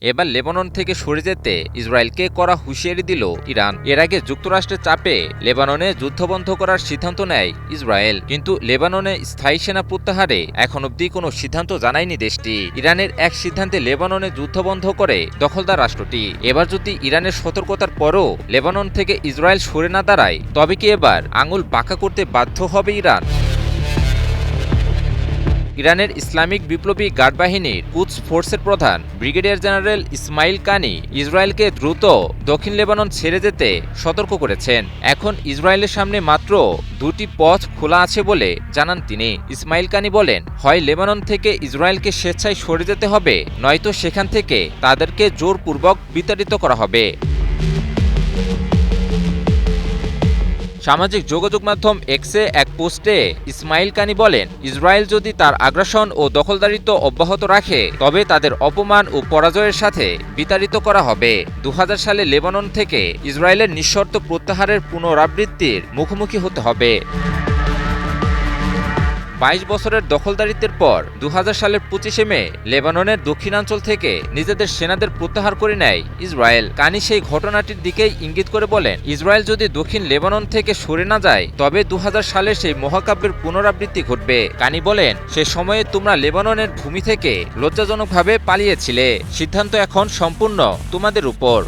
এবার লেবানন থেকে সরে যেতে ইসরায়েলকে কড়া হুঁশিয়ারি দিল ইরান। এর আগে যুক্তরাষ্ট্রের চাপে লেবাননে যুদ্ধবন্ধ করার সিদ্ধান্ত নেয় ইসরায়েল, কিন্তু লেবাননে স্থায়ী সেনা প্রত্যাহারে এখন অবধি কোনো সিদ্ধান্ত জানায়নি দেশটি। ইরানের এক সিদ্ধান্তে লেবাননে যুদ্ধবন্ধ করে দখলদার রাষ্ট্রটি। এবার যদি ইরানের সতর্কতার পরও লেবানন থেকে ইসরায়েল সরে না দাঁড়ায়, তবে কি এবার আঙুল বাঁকা করতে বাধ্য হবে ইরান? ইরানের ইসলামিক বিপ্লবী গার্ড বাহিনীর কুদস ফোর্সের প্রধান ব্রিগেডিয়ার জেনারেল ইসমাইল কানি ইসরায়েলকে দ্রুত দক্ষিণ লেবানন ছেড়ে যেতে সতর্ক করেছেন। এখন ইসরায়েলের সামনে মাত্র দুটি পথ খোলা আছে বলে জানান তিনি। ইসমাইল কানি বলেন, হয় লেবানন থেকে ইসরায়েলকে স্বেচ্ছায় সরে যেতে হবে, নয়তো সেখান থেকে তাদেরকে জোরপূর্বক বিতাড়িত করা হবে। সামাজিক যোগাযোগ মাধ্যম এক্সে এক পোস্টে ইসমাইল কানি বলেন, ইসরায়েল যদি তার আগ্রাসন ও দখলদারিত্ব অব্যাহত রাখে, তবে তাদের অপমান ও পরাজয়ের সাথে বিতাড়িত করা হবে। ২০০০ সালে লেবানন থেকে ইসরায়েলের নিঃশর্ত প্রত্যাহারের পুনরাবৃত্তির মুখোমুখি হতে হবে। ২২ বছরের দখলদারিত্বের পর ২০০০ সালের ২৫শে মে লেবাননের দক্ষিণাঞ্চল থেকে নিজেদের সেনাদের প্রত্যাহার করে নেয় ইসরায়েল। কানি সেই ঘটনাটির দিকেই ইঙ্গিত করে বলেন, ইসরায়েল যদি দক্ষিণ লেবানন থেকে সরে না যায়, তবে ২০০০ সালের সেই মহাকাব্যের পুনরাবৃত্তি ঘটবে। কানি বলেন, সে সময়ে তোমরা লেবাননের ভূমি থেকে লজ্জাজনকভাবে পালিয়েছিলে। সিদ্ধান্ত এখন সম্পূর্ণ তোমাদের উপর।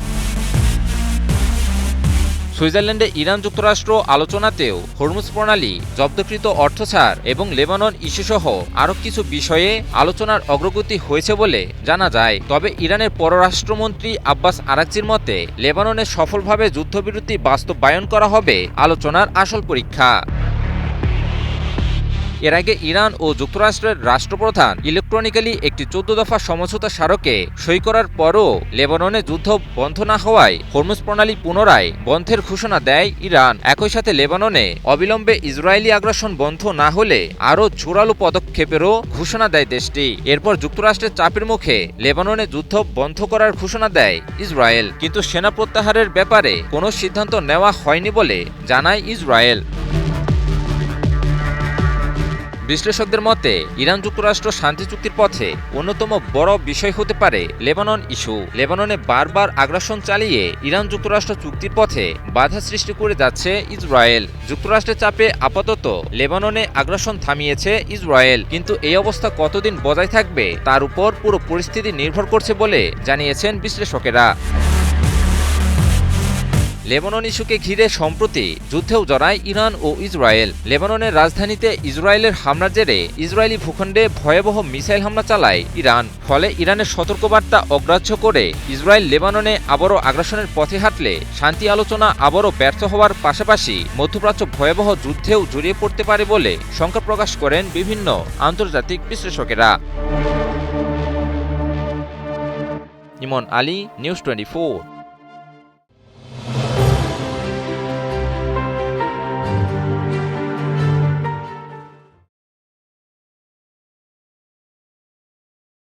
সুইজারল্যান্ডে ইরান যুক্তরাষ্ট্র আলোচনাতেও হরমুজ প্রণালী, জব্দকৃত অর্থ ছাড় এবং লেবানন ইস্যুসহ আরও কিছু বিষয়ে আলোচনার অগ্রগতি হয়েছে বলে জানা যায়। তবে ইরানের পররাষ্ট্রমন্ত্রী আব্বাস আরাকচির মতে, লেবাননে সফলভাবে যুদ্ধবিরতি বাস্তবায়ন করা হবে আলোচনার আসল পরীক্ষা। এর আগে ইরান ও যুক্তরাষ্ট্রের রাষ্ট্রপ্রধান ইলেকট্রনিক্যালি একটি ১৪ দফা সমঝোতা স্মারকে সই করার পরও লেবাননে যুদ্ধ বন্ধ না হওয়ায় হরমুজ প্রণালী পুনরায় বন্ধের ঘোষণা দেয় ইরান। একই সাথে লেবাননে অবিলম্বে ইসরায়েলি আগ্রাসন বন্ধ না হলে আরও জোরালো পদক্ষেপেরও ঘোষণা দেয় দেশটি। এরপর যুক্তরাষ্ট্রের চাপের মুখে লেবাননে যুদ্ধ বন্ধ করার ঘোষণা দেয় ইসরায়েল, কিন্তু সেনা প্রত্যাহারের ব্যাপারে কোনো সিদ্ধান্ত নেওয়া হয়নি বলে জানায় ইসরায়েল। বিশ্লেষকদের মতে, ইরান যুক্তরাষ্ট্র শান্তি চুক্তির পথে অন্যতম বড় বিষয় হতে পারে লেবানন ইস্যু। লেবাননে বারবার আগ্রাসন চালিয়ে ইরান যুক্তরাষ্ট্র চুক্তির পথে বাধা সৃষ্টি করে যাচ্ছে ইসরায়েল। যুক্তরাষ্ট্রের চাপে আপাতত লেবাননে আগ্রাসন থামিয়েছে ইসরায়েল, কিন্তু এই অবস্থা কতদিন বজায় থাকবে তার উপর পুরো পরিস্থিতি নির্ভর করছে বলে জানিয়েছেন বিশ্লেষকেরা। লেবানন ইস্যুকে ঘিরে সম্প্রতি যুদ্ধেও জড়ায় ইরান ও ইসরায়েল। লেবাননের রাজধানীতে ইসরায়েলের হামলার জেরে ইসরায়েলি ভূখণ্ডে ভয়াবহ মিসাইল হামলা চালায় ইরান। ফলে ইরানের সতর্কবার্তা অগ্রাহ্য করে ইসরায়েল লেবাননে আবারও আগ্রাসনের পথে হাঁটলে শান্তি আলোচনা আবারও ব্যর্থ হওয়ার পাশাপাশি মধ্যপ্রাচ্য ভয়াবহ যুদ্ধেও জড়িয়ে পড়তে পারে বলে শঙ্কা প্রকাশ করেন বিভিন্ন আন্তর্জাতিক বিশ্লেষকেরা। ইমন আলী, নিউজ 24।